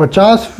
50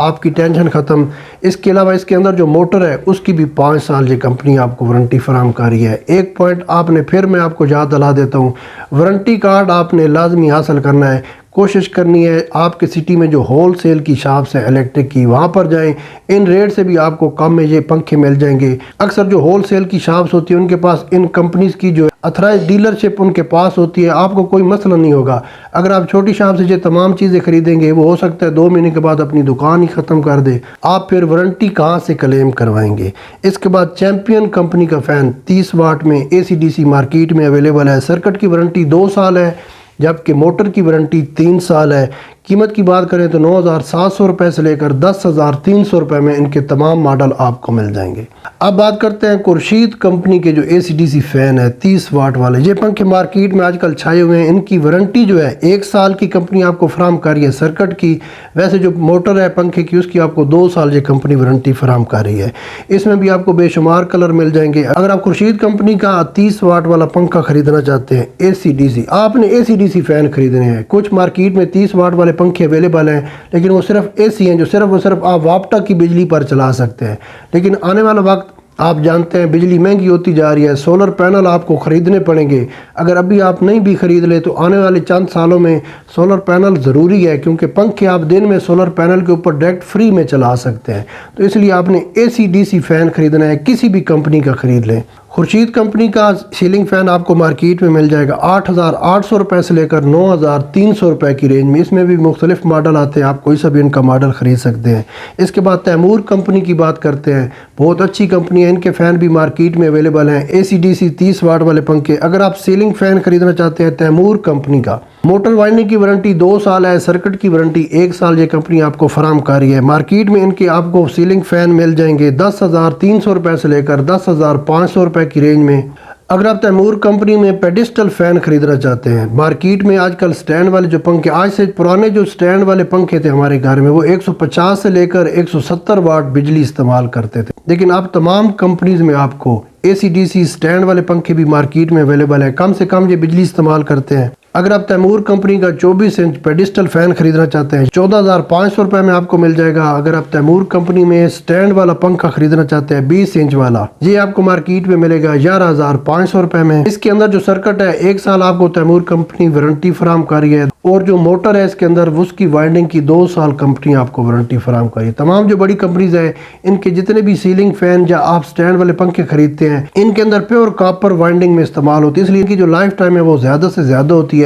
آپ کی ٹینشن ختم۔ اس کے علاوہ اس کے اندر جو موٹر ہے اس کی بھی 5 سال یہ کمپنی آپ کو وارنٹی فراہم کر رہی ہے۔ ایک پوائنٹ آپ نے پھر میں آپ کو یاد دلا دیتا ہوں، وارنٹی کارڈ آپ نے لازمی حاصل کرنا ہے۔ کوشش کرنی ہے آپ کے سٹی میں جو ہول سیل کی شاپس ہیں الیکٹرک کی، وہاں پر جائیں، ان ریٹ سے بھی آپ کو کم میں یہ پنکھے مل جائیں گے۔ اکثر جو ہول سیل کی شاپس ہوتی ہیں ان کے پاس ان کمپنیز کی جو اتھرائز ڈیلرشپ ان کے پاس ہوتی ہے، آپ کو کوئی مسئلہ نہیں ہوگا۔ اگر آپ چھوٹی شاپ سے یہ تمام چیزیں خریدیں گے، وہ ہو سکتا ہے 2 مہینے کے بعد اپنی دکان ہی ختم کر دے، آپ پھر وارنٹی کہاں سے کلیم کروائیں گے؟ اس کے بعد چیمپئن کمپنی کا فین 30 واٹ میں ACDC مارکیٹ میں اویلیبل ہے۔ سرکٹ کی وارنٹی 2 سال ہے، جبکہ موٹر کی وارنٹی 3 سال ہے۔ قیمت کی بات کریں تو 9,700 روپے سے لے کر 10,300 روپے میں ان کے تمام ماڈل آپ کو مل جائیں گے۔ اب بات کرتے ہیں خورشید کمپنی کے جو ACDC فین ہے 30 واٹ والے، یہ پنکھے مارکیٹ میں آج کل چھائے ہوئے ہیں۔ ان کی وارنٹی جو ہے 1 سال کی کمپنی آپ کو فراہم کر رہی ہے سرکٹ کی، ویسے جو موٹر ہے پنکھے کی اس کی آپ کو 2 سال یہ کمپنی وارنٹی فراہم کر رہی ہے۔ اس میں بھی آپ کو بے شمار کلر مل جائیں گے۔ اگر آپ خورشید کمپنی کا 30 واٹ والا پنکھا خریدنا چاہتے ہیں ACDC، آپ نے ACDC فین خریدنے ہیں۔ کچھ مارکیٹ میں 30 واٹ والے پنکھے اویلیبل ہیں، لیکن وہ صرف AC ہیں جو صرف آپ واپٹا کی بجلی پر چلا سکتے ہیں۔ لیکن آنے والا وقت آپ جانتے ہیں بجلی مہنگی ہوتی جا رہی ہے، سولر پینل آپ کو خریدنے پڑیں گے۔ اگر ابھی آپ نہیں بھی خرید لیں تو آنے والے چند سالوں میں سولر پینل ضروری ہے، کیونکہ پنکھے آپ دن میں سولر پینل کے اوپر ڈائریکٹ فری میں چلا سکتے ہیں۔ تو اس لیے آپ نے ACDC فین خریدنا ہے، کسی بھی کمپنی کا خرید لیں۔ خورشید کمپنی کا سیلنگ فین آپ کو مارکیٹ میں مل جائے گا 8,800 روپے سے لے کر 9,300 روپے کی رینج میں۔ اس میں بھی مختلف ماڈل آتے ہیں، آپ کوئی سا بھی ان کا ماڈل خرید سکتے ہیں۔ اس کے بعد تیمور کمپنی کی بات کرتے ہیں، بہت اچھی کمپنی ہے، ان کے فین بھی مارکیٹ میں اویلیبل ہیں۔ ACDC 30 واٹ والے پنکھے، اگر آپ سیلنگ فین خریدنا چاہتے ہیں تیمور کمپنی کا، موٹر وائنڈنگ کی وارنٹی 2 سال ہے، سرکٹ کی وارنٹی 1 سال یہ کمپنی آپ کو فراہم کر رہی ہے۔ مارکیٹ میں ان کے آپ کو سیلنگ فین مل جائیں گے 10,300 روپے سے لے کر 10,500 روپے کی رینج میں۔ اگر آپ تیمور کمپنی میں پیڈسٹل فین خریدنا چاہتے ہیں، مارکیٹ میں آج کل سٹینڈ والے جو پنکھے، آج سے پرانے جو سٹینڈ والے پنکھے تھے ہمارے گھر میں، وہ 150 سے لے کر 170 واٹ بجلی استعمال کرتے تھے، لیکن اب تمام کمپنیز میں آپ کو ACDC سٹینڈ والے پنکھے بھی مارکیٹ میں اویلیبل ہیں، کم سے کم یہ بجلی استعمال کرتے ہیں۔ اگر آپ تیمور کمپنی کا 24 انچ پیڈسٹل فین خریدنا چاہتے ہیں 14,500 روپے میں آپ کو مل جائے گا۔ اگر آپ تیمور کمپنی میں سٹینڈ والا پنکھا خریدنا چاہتے ہیں 20 انچ والا، یہ آپ کو مارکیٹ میں ملے گا 11,500 روپے میں۔ اس کے اندر جو سرکٹ ہے 1 سال آپ کو تیمور کمپنی وارنٹی فراہم کر رہی ہے، اور جو موٹر ہے اس کے اندر اس کی وائنڈنگ کی 2 سال کمپنی آپ کو وارنٹی فراہم کر رہی ہے۔ تمام جو بڑی کمپنیز ہیں ان کے جتنے بھی سیلنگ فین یا آپ سٹینڈ والے پنکھے خریدتے ہیں، ان کے اندر پیور کاپر وائنڈنگ میں استعمال ہوتی ہے، اس لیے ان کی جو لائف ٹائم ہے وہ زیادہ سے زیادہ ہوتی ہے۔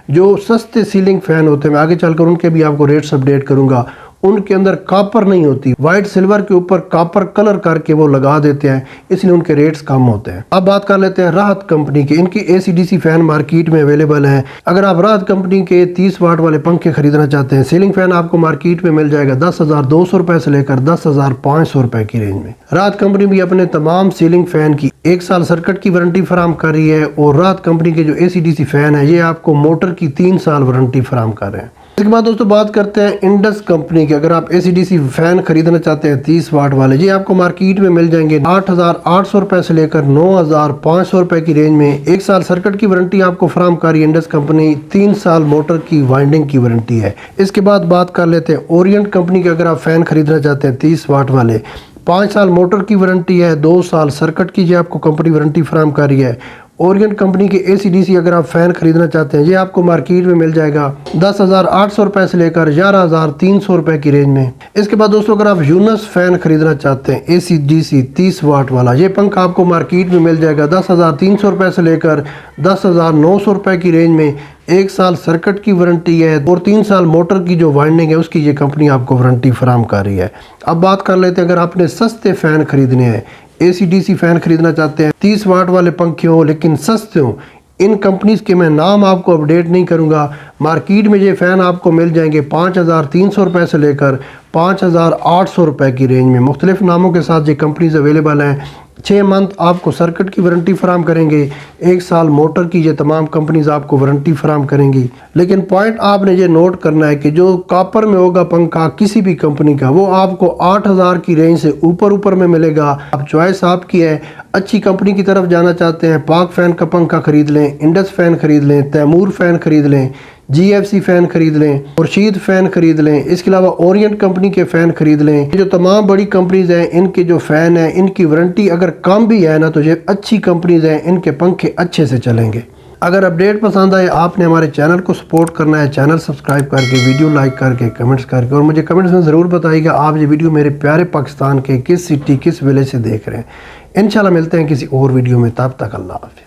جو سستے سیلنگ فین ہوتے ہیں، میں آگے چل کر ان کے بھی آپ کو ریٹس اپڈیٹ کروں گا، ان کے اندر کاپر نہیں ہوتی، وائٹ سلور کے اوپر کاپر کلر کر کے وہ لگا دیتے ہیں، اس لیے ان کے ریٹس کم ہوتے ہیں۔ اب بات کر لیتے ہیں راحت کمپنی کی، ان کی ACDC فین مارکیٹ میں اویلیبل ہیں۔ اگر آپ راحت کمپنی کے 30 واٹ والے پنکھے خریدنا چاہتے ہیں، سیلنگ فین آپ کو مارکیٹ میں مل جائے گا 10,200 روپے سے لے کر 10,500 روپے کی رینج میں۔ راحت کمپنی بھی اپنے تمام سیلنگ فین کی 1 سال سرکٹ کی وارنٹی فراہم کر رہی ہے، اور راحت کمپنی کے جو ACDC فین ہے یہ آپ کو موٹر کی 3 سال وارنٹی فراہم کر رہے ہیں۔ اس کے بعد دوستو بات کرتے ہیں انڈس کمپنی کے۔ اگر آپ ACDC فین خریدنا چاہتے ہیں 30 واٹ والے، یہ آپ کو مارکیٹ میں مل جائیں گے 8,800 روپے سے لے کر 9,500 روپے کی رینج میں۔ 1 سال سرکٹ کی وارنٹی آپ کو فراہم کر رہی ہے انڈس کمپنی، 3 سال موٹر کی وائنڈنگ کی وارنٹی ہے۔ اس کے بعد بات کر لیتے ہیں اورینٹ کمپنی کے۔ اگر آپ فین خریدنا چاہتے ہیں 30 واٹ والے، 5 سال موٹر کی وارنٹی ہے، 2 سال سرکٹ کی یہ آپ کو کمپنی وارنٹی فراہم کر رہی ہے۔ اورینٹ کمپنی کے ACDC اگر آپ فین خریدنا چاہتے ہیں، یہ آپ کو مارکیٹ میں مل جائے گا 10,800 روپے سے لے کر 11,300 روپے کی رینج میں۔ اس کے بعد دوستو اگر آپ یونس فین خریدنا چاہتے ہیں ACDC 30 واٹ والا، یہ پنکھا آپ کو مارکیٹ میں مل جائے گا 10,300 روپے سے لے کر 10,900 روپے کی رینج میں۔ 1 سال سرکٹ کی وارنٹی ہے، اور 3 سال موٹر کی جو وائنڈنگ ہے اس کی یہ کمپنی آپ کو وارنٹی فراہم کر رہی ہے۔ اب بات کر لیتے ہیں اگر آپ نے سستے فین خریدنے ہیں، ACDC فین خریدنا چاہتے ہیں 30 واٹ والے پنکھے ہوں لیکن سستے ہوں، ان کمپنیز کے میں نام آپ کو اپڈیٹ نہیں کروں گا، مارکیٹ میں یہ فین آپ کو مل جائیں گے 5,300 روپے سے لے کر 5,800 روپے کی رینج میں۔ مختلف ناموں کے ساتھ یہ کمپنیز اویلیبل ہیں۔ 6 منتھ آپ کو سرکٹ کی وارنٹی فراہم کریں گے، 1 سال موٹر کی یہ تمام کمپنیز آپ کو وارنٹی فراہم کریں گی۔ لیکن پوائنٹ آپ نے یہ نوٹ کرنا ہے کہ جو کاپر میں ہوگا پنکھا کسی بھی کمپنی کا، وہ آپ کو 8,000 کی رینج سے اوپر میں ملے گا۔ اب چوائس آپ کی ہے، اچھی کمپنی کی طرف جانا چاہتے ہیں، پاک فین کا پنکھا خرید لیں، انڈس فین خرید لیں، تیمور فین خرید لیں، GFC فین خرید لیں، خورشید فین خرید لیں، اس کے علاوہ اورینٹ کمپنی کے فین خرید لیں۔ یہ جو تمام بڑی کمپنیز ہیں ان کے جو فین ہیں ان کی وارنٹی اگر کم بھی ہے نا تو یہ اچھی کمپنیز ہیں، ان کے پنکھے اچھے سے چلیں گے۔ اگر اپڈیٹ پسند آئے آپ نے ہمارے چینل کو سپورٹ کرنا ہے، چینل سبسکرائب کر کے، ویڈیو لائک کر کے، کمنٹس کر کے، اور مجھے کمنٹس میں ضرور بتائیے گا آپ یہ ویڈیو میرے پیارے پاکستان کے کس سٹی کس ولیج سے دیکھ رہے ہیں۔ انشاءاللہ ملتے ہیں کسی اور ویڈیو میں، تب تک اللہ حافظ۔